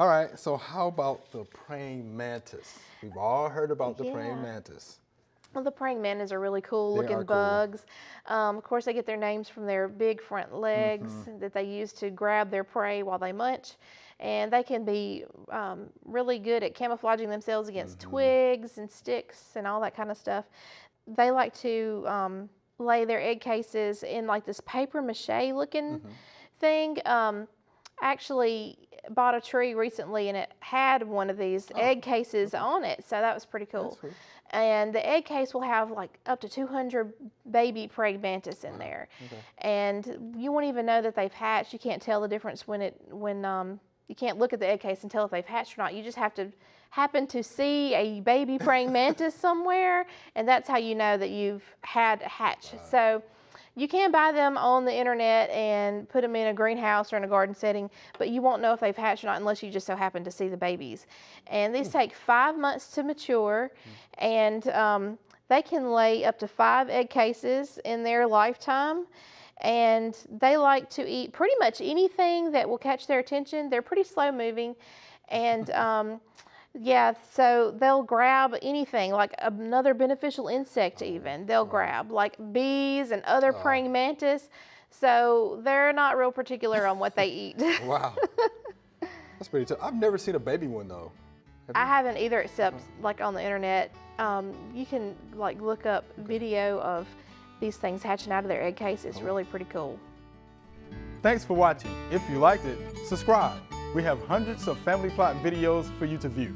All right, so how about the praying mantis? We've all heard about the praying mantis. Well, the praying mantis are really cool looking cool. bugs. Of course, they get their names from their big front legs that they use to grab their prey while they munch. And they can be really good at camouflaging themselves against twigs and sticks and all that kind of stuff. They like to lay their egg cases in like this paper mache looking thing. Actually bought a tree recently and it had one of these egg cases on it, so that was pretty cool. And the egg case will have like up to 200 baby praying mantis in there. And you won't even know that they've hatched. You can't tell the difference when you can't look at the egg case and tell if they've hatched or not. You just have to happen to see a baby praying mantis somewhere, and that's how you know that you've had a hatch. So you can buy them on the internet and put them in a greenhouse or in a garden setting, but you won't know if they've hatched or not unless you just so happen to see the babies. And these take 5 months to mature, and they can lay up to 5 egg cases in their lifetime. And they like to eat pretty much anything that will catch their attention. They're pretty slow moving, and yeah, so they'll grab anything, like another beneficial insect even. They'll grab like bees and other praying mantis. So they're not real particular on what they eat. Wow. That's pretty tough. I've never seen a baby one though. I haven't either, except like on the internet. You can like look up video of these things hatching out of their egg case. It's really pretty cool. Thanks for watching. If you liked it, subscribe. We have hundreds of family plot videos for you to view.